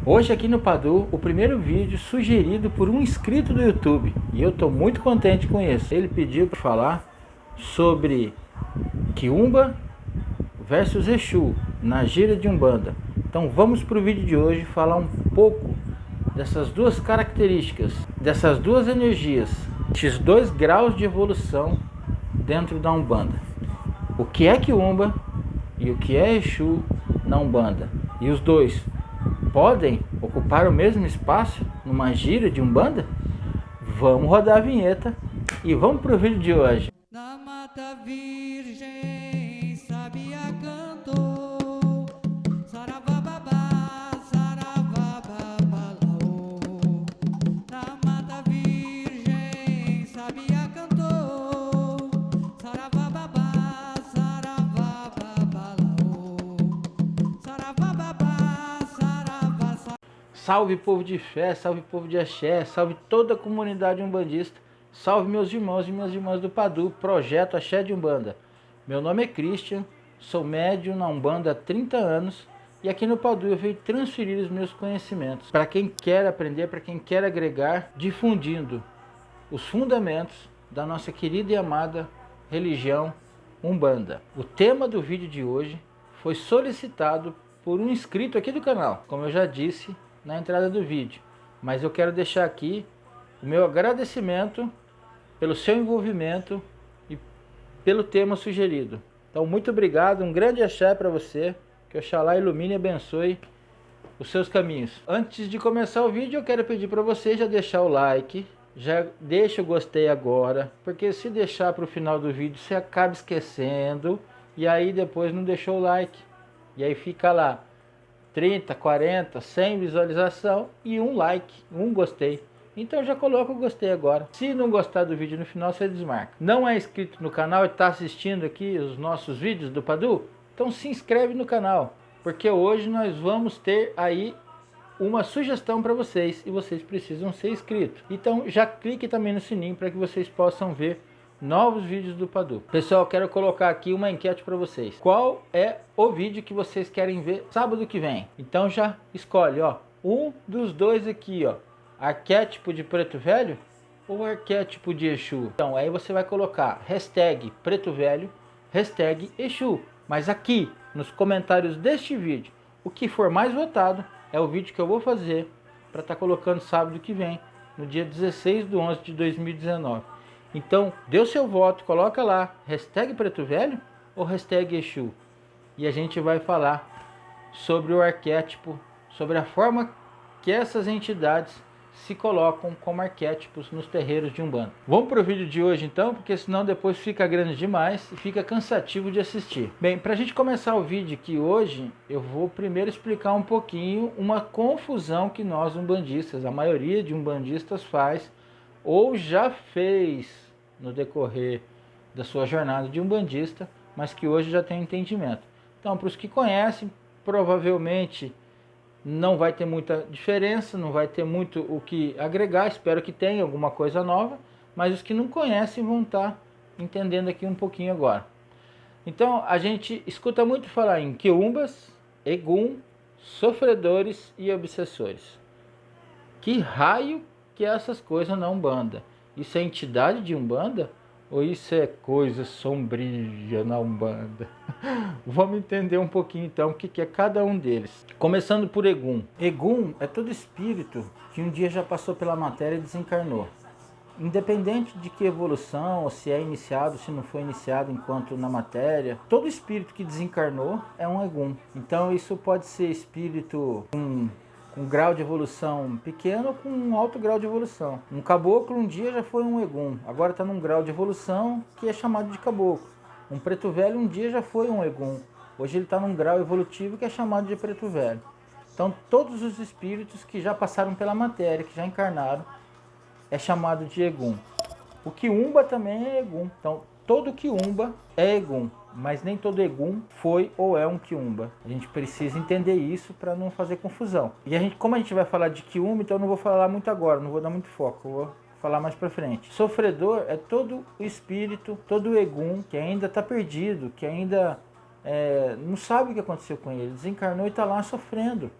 Hoje aqui no Padu, o primeiro vídeo sugerido por um inscrito do YouTube. E eu estou muito contente com isso. Ele pediu para falar sobre Quiumba versus Exu na gira de Umbanda. Então vamos para o vídeo de hoje falar um pouco dessas duas características, dessas duas energias, esses dois graus de evolução dentro da Umbanda. O que é Quiumba e o que é Exu na Umbanda. E os dois podem ocupar o mesmo espaço numa gira de Umbanda? Vamos rodar a vinheta e vamos pro vídeo de hoje. Na mata virgem, sabia cantou, saravababá, saravababalaô. Na mata virgem, sabia cantou, saravababá, saravababalaô. Saravababá, saravá. Salve povo de fé, salve povo de axé, salve toda a comunidade umbandista, salve meus irmãos e minhas irmãs do Padu, Projeto Axé de Umbanda. Meu nome é Christian, sou médium na Umbanda há 30 anos e aqui no Padu eu venho transferir os meus conhecimentos para quem quer aprender, para quem quer agregar, difundindo os fundamentos da nossa querida e amada religião Umbanda. O tema do vídeo de hoje foi solicitado por um inscrito aqui do canal, como eu já disse na entrada do vídeo, mas eu quero deixar aqui o meu agradecimento pelo seu envolvimento e pelo tema sugerido. Então muito obrigado, um grande axé para você, que Oxalá ilumine e abençoe os seus caminhos. Antes de começar o vídeo eu quero pedir para você já deixar o like, já deixa o gostei agora, porque se deixar para o final do vídeo você acaba esquecendo e aí depois não deixou o like, e aí fica lá 30, 40, 100 visualização e um like, um gostei. Então já coloca o gostei agora. Se não gostar do vídeo no final, você desmarca. Não é inscrito no canal e está assistindo aqui os nossos vídeos do Padu? Então se inscreve no canal, porque hoje nós vamos ter aí uma sugestão para vocês e vocês precisam ser inscritos. Então já clique também no sininho para que vocês possam ver novos vídeos do Padu. Pessoal, quero colocar aqui uma enquete para vocês. Qual é o vídeo que vocês querem ver sábado que vem? Então já escolhe, ó, um dos dois aqui, ó, arquétipo de preto velho ou arquétipo de Exu. Então aí você vai colocar hashtag preto velho, hashtag Exu. Mas aqui nos comentários deste vídeo, o que for mais votado é o vídeo que eu vou fazer para estar colocando sábado que vem, no dia 16/11 de 2019. Então, dê o seu voto, coloca lá, hashtag Preto Velho ou hashtag Exu. E a gente vai falar sobre o arquétipo, sobre a forma que essas entidades se colocam como arquétipos nos terreiros de Umbanda. Vamos para o vídeo de hoje então, porque senão depois fica grande demais e fica cansativo de assistir. Bem, para a gente começar o vídeo aqui hoje, eu vou primeiro explicar um pouquinho uma confusão que nós umbandistas, a maioria de umbandistas faz, ou já fez no decorrer da sua jornada de umbandista, mas que hoje já tem entendimento. Então, para os que conhecem, provavelmente não vai ter muita diferença, não vai ter muito o que agregar, espero que tenha alguma coisa nova, mas os que não conhecem vão estar entendendo aqui um pouquinho agora. Então, a gente escuta muito falar em quiumbas, egum, sofredores e obsessores. Que raio que é essas coisas na Umbanda? Isso é entidade de Umbanda? Ou isso é coisa sombria na Umbanda? Vamos entender um pouquinho então o que é cada um deles. Começando por Egum. Egum é todo espírito que um dia já passou pela matéria e desencarnou. Independente de que evolução, ou se é iniciado, se não foi iniciado enquanto na matéria, todo espírito que desencarnou é um Egum. Então isso pode ser espírito com grau de evolução pequeno ou com um alto grau de evolução. Um caboclo um dia já foi um Egum, agora está num grau de evolução que é chamado de caboclo. Um preto velho um dia já foi um Egum, hoje ele está num grau evolutivo que é chamado de preto velho. Então todos os espíritos que já passaram pela matéria, que já encarnaram, é chamado de Egum. O Quiumba também é Egum, então todo Quiumba é Egum, mas nem todo Egum foi ou é um Quiumba. A gente precisa entender isso para não fazer confusão. E como a gente vai falar de Quiumba, então eu não vou falar muito agora, não vou dar muito foco, eu vou falar mais para frente. Sofredor é todo o espírito, todo o Egum que ainda está perdido, que ainda não sabe o que aconteceu com ele, desencarnou e está lá sofrendo.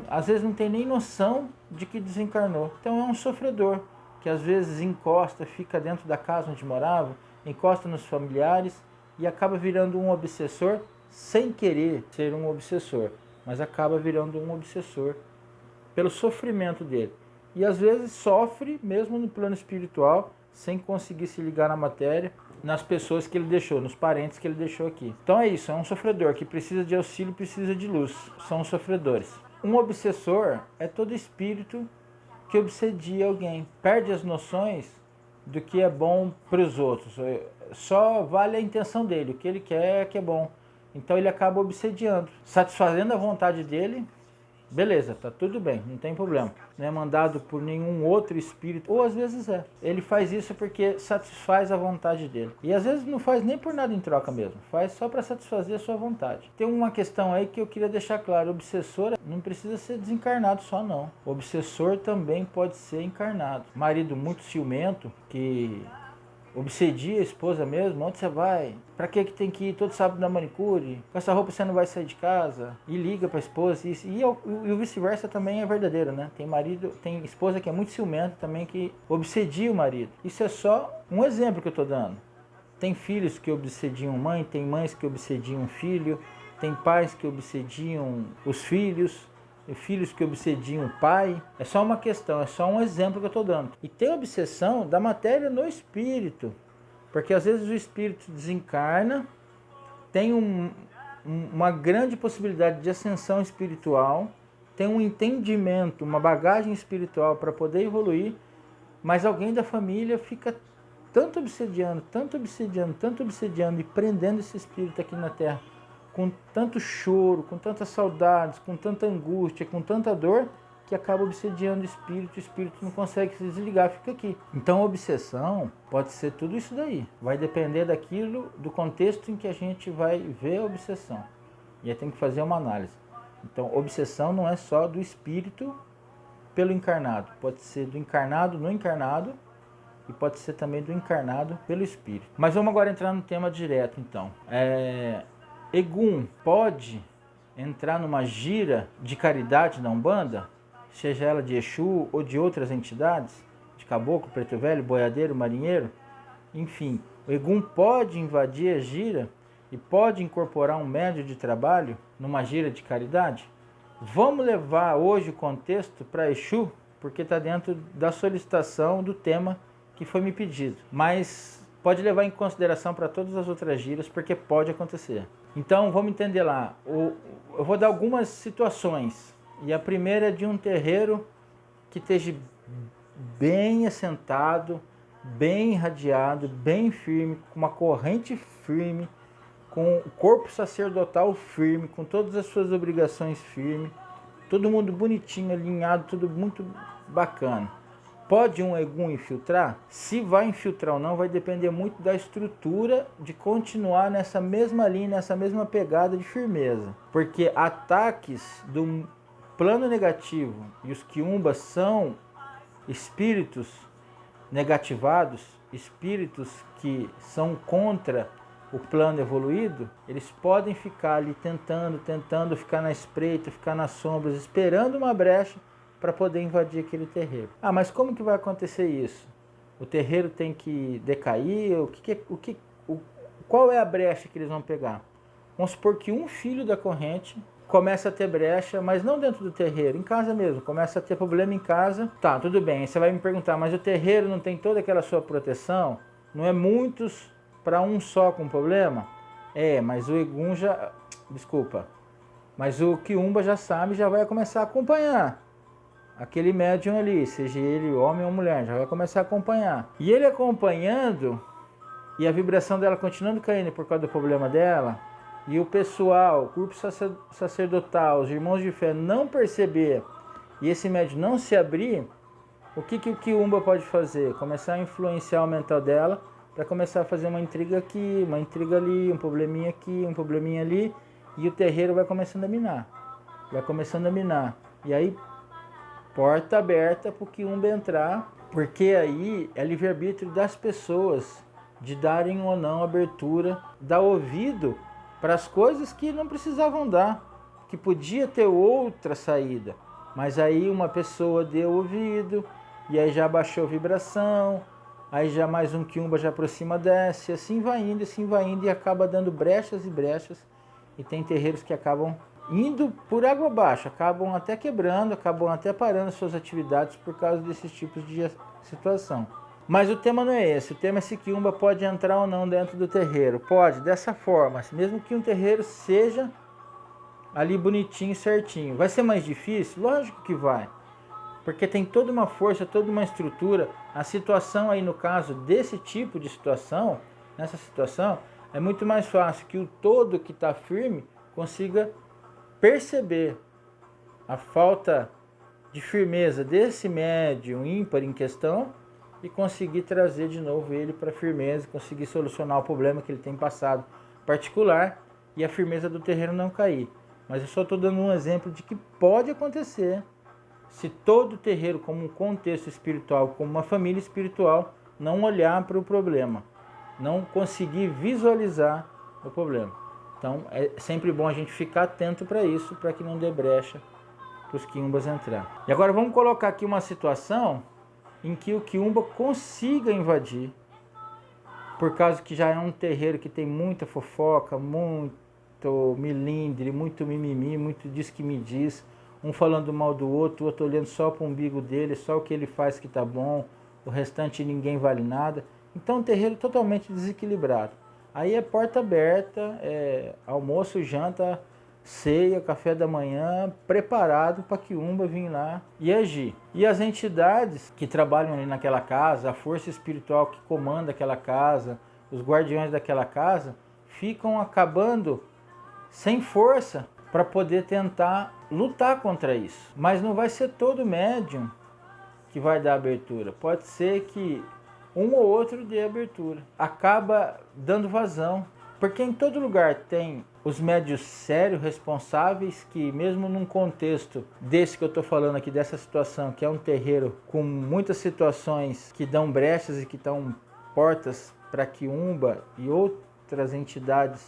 às vezes não tem nem noção de que desencarnou. Então é um sofredor, que às vezes encosta, fica dentro da casa onde morava, encosta nos familiares e acaba virando um obsessor sem querer ser um obsessor, mas acaba virando um obsessor pelo sofrimento dele. E às vezes sofre mesmo no plano espiritual, sem conseguir se ligar na matéria, nas pessoas que ele deixou, nos parentes que ele deixou aqui. Então é isso, é um sofredor que precisa de auxílio, precisa de luz. São os sofredores. Um obsessor é todo espírito que obsedia alguém, perde as noções do que é bom para os outros. Só vale a intenção dele, o que ele quer é que é bom. Então ele acaba obsediando, satisfazendo a vontade dele. Beleza, tá tudo bem, não tem problema. Não é mandado por nenhum outro espírito, ou às vezes é. Ele faz isso porque satisfaz a vontade dele. E às vezes não faz nem por nada em troca mesmo, faz só para satisfazer a sua vontade. Tem uma questão aí que eu queria deixar claro: o obsessor não precisa ser desencarnado só não. O obsessor também pode ser encarnado. Marido muito ciumento, que obsedia a esposa mesmo. Onde você vai? Pra que tem que ir todo sábado na manicure? Com essa roupa você não vai sair de casa? E liga pra esposa. E o vice-versa também é verdadeiro, né? Tem esposa que é muito ciumenta também, que obsedia o marido. Isso é só um exemplo que eu tô dando. Tem filhos que obsediam mãe, tem mães que obsediam filho, tem pais que obsediam os filhos, filhos que obsediam o pai. É só uma questão, é só um exemplo que eu estou dando. E tem obsessão da matéria no espírito, porque às vezes o espírito desencarna, tem uma grande possibilidade de ascensão espiritual, tem um entendimento, uma bagagem espiritual para poder evoluir, mas alguém da família fica tanto obsediando, tanto obsediando, tanto obsediando e prendendo esse espírito aqui na Terra, com tanto choro, com tantas saudades, com tanta angústia, com tanta dor, que acaba obsediando o espírito não consegue se desligar, fica aqui. Então a obsessão pode ser tudo isso daí. Vai depender daquilo, do contexto em que a gente vai ver a obsessão. E aí tem que fazer uma análise. Então obsessão não é só do espírito pelo encarnado. Pode ser do encarnado no encarnado e pode ser também do encarnado pelo espírito. Mas vamos agora entrar no tema direto então. Egum pode entrar numa gira de caridade na Umbanda, seja ela de Exu ou de outras entidades, de caboclo, preto velho, boiadeiro, marinheiro, enfim, o Egum pode invadir a gira e pode incorporar um médio de trabalho numa gira de caridade? Vamos levar hoje o contexto para Exu, porque está dentro da solicitação do tema que foi me pedido, mas pode levar em consideração para todas as outras giras, porque pode acontecer. Então vamos entender lá. Eu vou dar algumas situações. E a primeira é de um terreiro que esteja bem assentado, bem irradiado, bem firme, com uma corrente firme, com o corpo sacerdotal firme, com todas as suas obrigações firmes, todo mundo bonitinho, alinhado, tudo muito bacana. Pode um Egum infiltrar? Se vai infiltrar ou não vai depender muito da estrutura de continuar nessa mesma linha, nessa mesma pegada de firmeza. Porque ataques do plano negativo, e os quiumbas são espíritos negativados, espíritos que são contra o plano evoluído, eles podem ficar ali tentando ficar na espreita, ficar nas sombras, esperando uma brecha para poder invadir aquele terreiro. Ah, mas como que vai acontecer isso? O terreiro tem que decair? Qual é a brecha que eles vão pegar? Vamos supor que um filho da corrente começa a ter brecha, mas não dentro do terreiro, em casa mesmo, começa a ter problema em casa. Tá, tudo bem, você vai me perguntar, mas o terreiro não tem toda aquela sua proteção? Não é muitos para um só com problema? É, mas o Egum já... Desculpa. Mas o Quiumba já sabe, já vai começar a acompanhar aquele médium ali, seja ele homem ou mulher, já vai começar a acompanhar. E ele acompanhando, e a vibração dela continuando caindo por causa do problema dela, e o pessoal, o grupo sacerdotal, os irmãos de fé não perceber, e esse médium não se abrir, o que o Quiumba pode fazer? Começar a influenciar o mental dela, para começar a fazer uma intriga aqui, uma intriga ali, um probleminha aqui, um probleminha ali, e o terreiro vai começando a minar. Vai começando a minar. E aí, porta aberta para o Quiumba entrar, porque aí é livre-arbítrio das pessoas de darem ou não abertura, dar ouvido para as coisas que não precisavam dar. que podia ter outra saída, mas aí uma pessoa deu ouvido, e aí já baixou a vibração, aí já mais um quiumba já aproxima, desce, assim vai indo, e acaba dando brechas e brechas, e tem terreiros que acabam indo por água abaixo, acabam até quebrando, acabam até parando suas atividades por causa desses tipos de situação. Mas o tema não é esse, o tema é se quiumba pode entrar ou não dentro do terreiro. Pode, dessa forma, mesmo que um terreiro seja ali bonitinho, certinho. Vai ser mais difícil? Lógico que vai, porque tem toda uma força, toda uma estrutura. A situação aí, no caso desse tipo de situação, nessa situação, é muito mais fácil que o todo que está firme consiga perceber a falta de firmeza desse médium ímpar em questão e conseguir trazer de novo ele para a firmeza, conseguir solucionar o problema que ele tem passado particular e a firmeza do terreno não cair. Mas eu só estou dando um exemplo de que pode acontecer se todo o terreiro, como um contexto espiritual, como uma família espiritual, não olhar para o problema, não conseguir visualizar o problema. Então é sempre bom a gente ficar atento para isso, para que não dê brecha para os quiumbas entrar. E agora vamos colocar aqui uma situação em que o quiumba consiga invadir, por causa que já é um terreiro que tem muita fofoca, muito milindre, muito mimimi, muito diz que me diz, um falando mal do outro, o outro olhando só para o umbigo dele, só o que ele faz que tá bom, o restante ninguém vale nada. Então um terreiro totalmente desequilibrado. Aí é porta aberta, almoço, janta, ceia, café da manhã, preparado para quiumba vir lá e agir. E as entidades que trabalham ali naquela casa, a força espiritual que comanda aquela casa, os guardiões daquela casa, ficam acabando sem força para poder tentar lutar contra isso. Mas não vai ser todo médium que vai dar abertura. Pode ser que um ou outro dê abertura. Acaba dando vazão. Porque em todo lugar tem os médios sérios, responsáveis, que mesmo num contexto desse que eu estou falando aqui, dessa situação, que é um terreiro com muitas situações que dão brechas e que dão portas para quiumba e outras entidades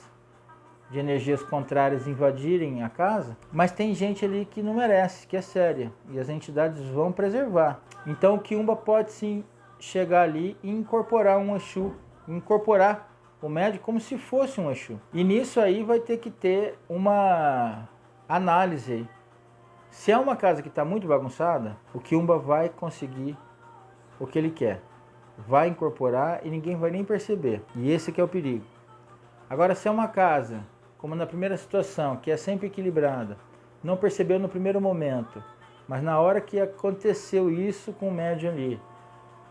de energias contrárias invadirem a casa, mas tem gente ali que não merece, que é séria, e as entidades vão preservar. Então o quiumba pode sim chegar ali e incorporar um Exu, incorporar o médium como se fosse um Exu. E nisso aí vai ter que ter uma análise aí. Se é uma casa que está muito bagunçada, o quiumba vai conseguir o que ele quer. Vai incorporar e ninguém vai nem perceber. E esse que é o perigo. Agora, se é uma casa, como na primeira situação, que é sempre equilibrada, não percebeu no primeiro momento, mas na hora que aconteceu isso com o médium ali,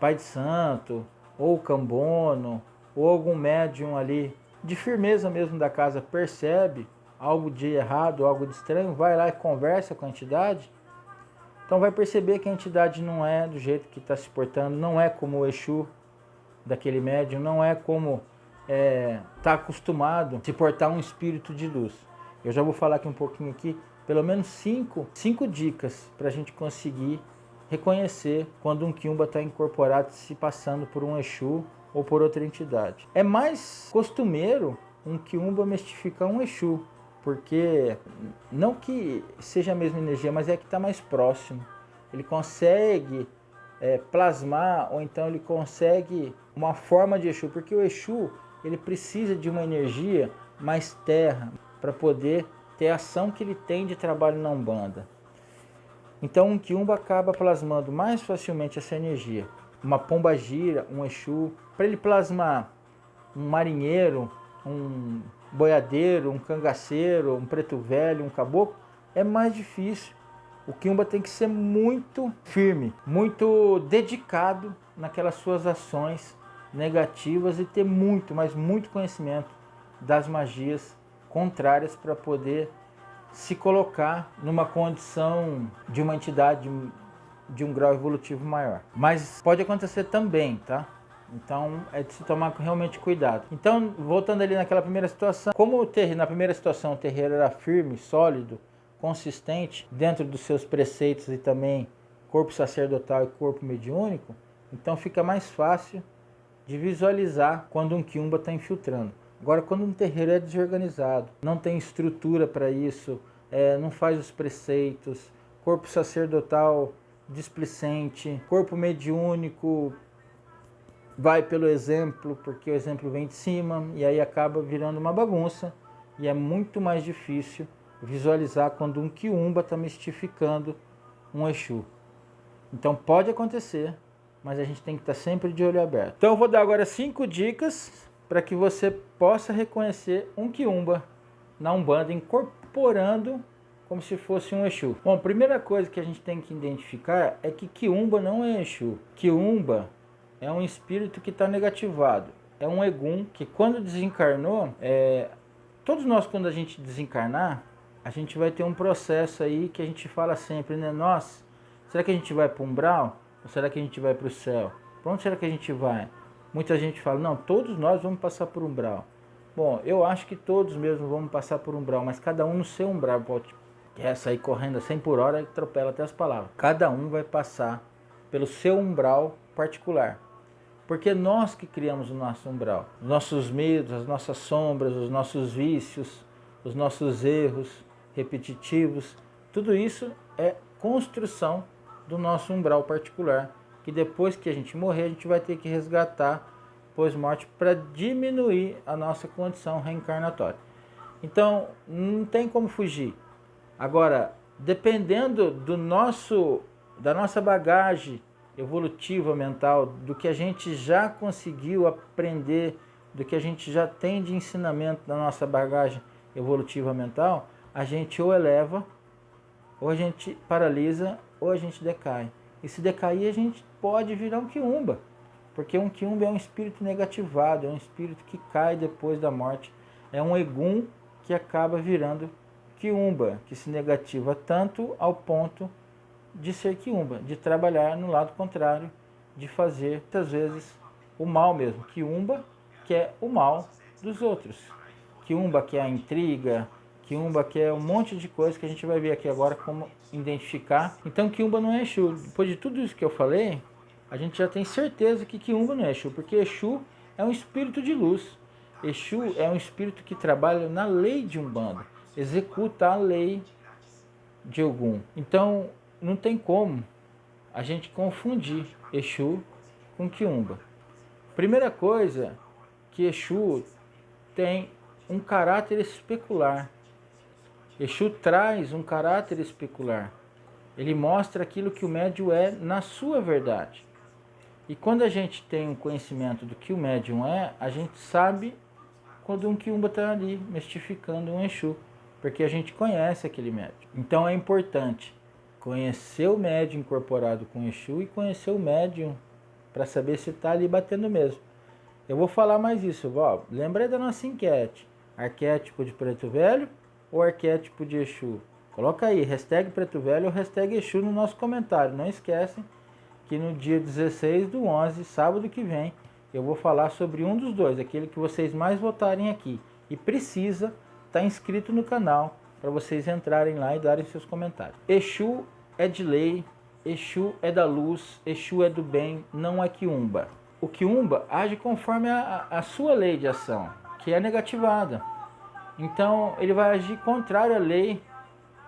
pai de santo, ou cambono, ou algum médium ali de firmeza mesmo da casa percebe algo de errado, algo de estranho, vai lá e conversa com a entidade, então vai perceber que a entidade não é do jeito que está se portando, não é como o Exu daquele médium, não é como está acostumado a se portar um espírito de luz. Eu já vou falar aqui um pouquinho aqui, pelo menos cinco dicas para a gente conseguir reconhecer quando um quiumba está incorporado se passando por um Exu ou por outra entidade. É mais costumeiro um quiumba mistificar um Exu, porque não que seja a mesma energia, mas é que está mais próximo. Ele consegue plasmar, ou então ele consegue uma forma de Exu, porque o Exu ele precisa de uma energia mais terra para poder ter a ação que ele tem de trabalho na Umbanda. Então um quiumba acaba plasmando mais facilmente essa energia. Uma pombagira, um Exu, para ele plasmar um marinheiro, um boiadeiro, um cangaceiro, um preto velho, um caboclo, é mais difícil. O quiumba tem que ser muito firme, muito dedicado naquelas suas ações negativas e ter muito, mas muito conhecimento das magias contrárias para poder se colocar numa condição de uma entidade de um grau evolutivo maior. Mas pode acontecer também, tá? Então é de se tomar realmente cuidado. Então, voltando ali naquela primeira situação, como na primeira situação o terreiro era firme, sólido, consistente, dentro dos seus preceitos e também corpo sacerdotal e corpo mediúnico, então fica mais fácil de visualizar quando um quiumba está infiltrando. Agora, quando um terreiro é desorganizado, não tem estrutura para isso, não faz os preceitos, corpo sacerdotal displicente, corpo mediúnico vai pelo exemplo, porque o exemplo vem de cima, e aí acaba virando uma bagunça, e é muito mais difícil visualizar quando um quiumba está mistificando um Exu. Então pode acontecer, mas a gente tem que estar sempre de olho aberto. Então eu vou dar agora 5 dicas para que você possa reconhecer um quiumba na Umbanda, incorporando como se fosse um Exu. Bom, a primeira coisa que a gente tem que identificar é que quiumba não é Exu. Quiumba é um espírito que está negativado. É um egum que quando desencarnou, todos nós quando a gente desencarnar, a gente vai ter um processo aí que a gente fala sempre, né? Nossa, será que a gente vai para o umbral? Ou será que a gente vai para o céu? Para onde será que a gente vai? Muita gente fala, não, todos nós vamos passar por umbral. Bom, eu acho que todos mesmo vamos passar por umbral, mas cada um no seu umbral. Pode sair correndo a 100 por hora e atropela até as palavras. Cada um vai passar pelo seu umbral particular. Porque nós que criamos o nosso umbral. Os nossos medos, as nossas sombras, os nossos vícios, os nossos erros repetitivos, tudo isso é construção do nosso umbral particular, que depois que a gente morrer, a gente vai ter que resgatar pós-morte para diminuir a nossa condição reencarnatória. Então, não tem como fugir. Agora, dependendo da nossa bagagem evolutiva mental, do que a gente já conseguiu aprender, do que a gente já tem de ensinamento da nossa bagagem evolutiva mental, a gente ou eleva, ou a gente paralisa, ou a gente decai. E se decair, a gente pode virar um quiumba, porque um quiumba é um espírito negativado, é um espírito que cai depois da morte, é um egum que acaba virando quiumba, que se negativa tanto ao ponto de ser quiumba, de trabalhar no lado contrário, de fazer, muitas vezes, o mal mesmo. Quiumba, que é o mal dos outros. Quiumba, que é a intriga, quiumba, que é um monte de coisa que a gente vai ver aqui agora como identificar. Então, quiumba não é Exu. Depois de tudo isso que eu falei, a gente já tem certeza que quiumba não é Exu, porque Exu é um espírito de luz. Exu é um espírito que trabalha na lei de Umbanda, executa a lei de Ogum. Então, não tem como a gente confundir Exu com quiumba. Primeira coisa, que Exu tem um caráter especular. Exu traz um caráter especular. Ele mostra aquilo que o médium é na sua verdade. E quando a gente tem um conhecimento do que o médium é, a gente sabe quando um quiumba está ali mistificando um Exu, porque a gente conhece aquele médium. Então é importante conhecer o médium incorporado com Exu e conhecer o médium para saber se está ali batendo mesmo. Eu vou falar mais isso, ó. Lembra da nossa enquete: arquétipo de Preto Velho ou arquétipo de Exu? Coloca aí, hashtag Preto Velho ou hashtag Exu no nosso comentário. Não esquecem que no dia 16/11, sábado que vem, eu vou falar sobre um dos dois, aquele que vocês mais votarem aqui. E precisa estar inscrito no canal para vocês entrarem lá e darem seus comentários. Exu é de lei, Exu é da luz, Exu é do bem, não é quiumba. O quiumba age conforme a sua lei de ação, que é negativada. Então ele vai agir contrário à lei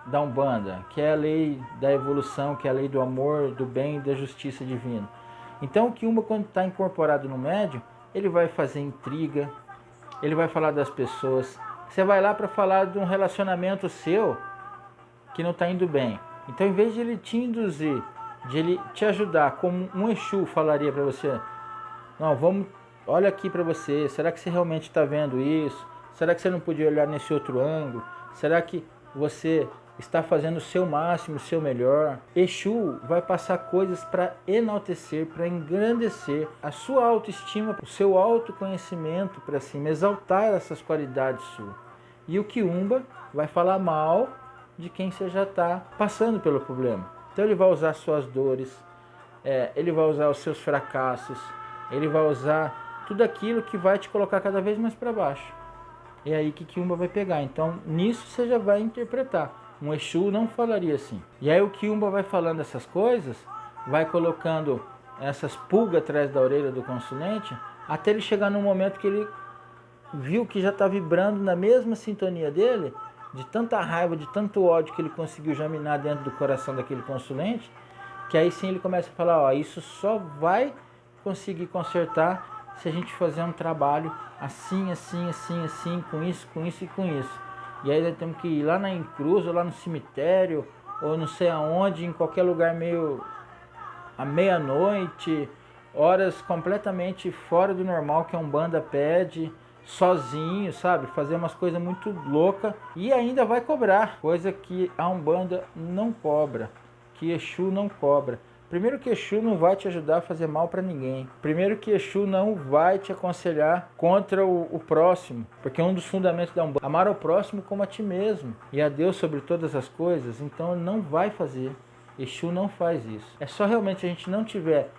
da Umbanda, que é a lei da evolução, que é a lei do amor, do bem e da justiça divina. Então o quiumba, quando está incorporado no médium, ele vai fazer intriga, ele vai falar das pessoas. Você vai lá para falar de um relacionamento seu que não está indo bem. Então, em vez de ele te induzir, de ele te ajudar, como um Exu falaria para você: não, olha aqui para você, será que você realmente está vendo isso? Será que você não podia olhar nesse outro ângulo? Será que você está fazendo o seu máximo, o seu melhor? Exu vai passar coisas para enaltecer, para engrandecer a sua autoestima, o seu autoconhecimento para cima, exaltar essas qualidades suas. E o quiumba vai falar mal de quem você já está passando pelo problema. Então ele vai usar suas dores, ele vai usar os seus fracassos, ele vai usar tudo aquilo que vai te colocar cada vez mais para baixo. É aí que quiumba vai pegar. Então nisso você já vai interpretar. Um Exu não falaria assim. E aí o quiumba vai falando essas coisas, vai colocando essas pulgas atrás da orelha do consulente, até ele chegar num momento que ele viu que já está vibrando na mesma sintonia dele, de tanta raiva, de tanto ódio que ele conseguiu já minar dentro do coração daquele consulente, que aí sim ele começa a falar, ó, isso só vai conseguir consertar se a gente fazer um trabalho assim, assim, assim, assim, com isso, com isso e com isso. E aí nós temos que ir lá na encruz, ou lá no cemitério, ou não sei aonde, em qualquer lugar meio à meia-noite, horas completamente fora do normal que a Umbanda pede, sozinho, sabe? Fazer umas coisas muito loucas e ainda vai cobrar, coisa que a Umbanda não cobra, que Exu não cobra. Primeiro que Exu não vai te ajudar a fazer mal para ninguém. Primeiro que Exu não vai te aconselhar contra o próximo, porque é um dos fundamentos da Umbanda. Amar ao próximo como a ti mesmo e a Deus sobre todas as coisas, então ele não vai fazer. Exu não faz isso. É só realmente a gente não tiver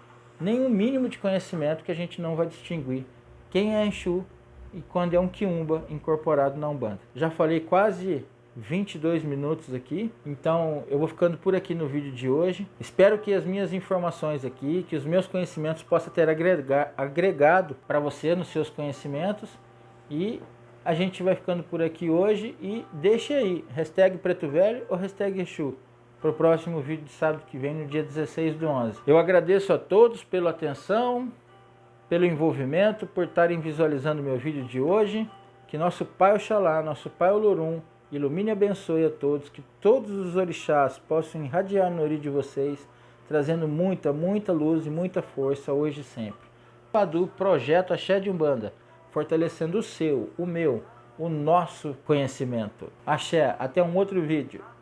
nenhum mínimo de conhecimento que a gente não vai distinguir quem é Exu e quando é um quiumba incorporado na Umbanda. Já falei quase 22 minutos aqui, então eu vou ficando por aqui no vídeo de hoje. Espero que as minhas informações aqui, que os meus conhecimentos possam ter agregado para você nos seus conhecimentos, e a gente vai ficando por aqui hoje. E deixe aí, hashtag Preto Velho ou hashtag Exu, para o próximo vídeo de sábado que vem, no dia 16/11. Eu agradeço a todos pela atenção, pelo envolvimento, por estarem visualizando meu vídeo de hoje. Que nosso Pai Oxalá, nosso Pai Olorum, ilumine e abençoe a todos, que todos os orixás possam irradiar no ori de vocês, trazendo muita, muita luz e muita força hoje e sempre. Padu, Projeto Axé de Umbanda, fortalecendo o seu, o meu, o nosso conhecimento. Axé, até um outro vídeo.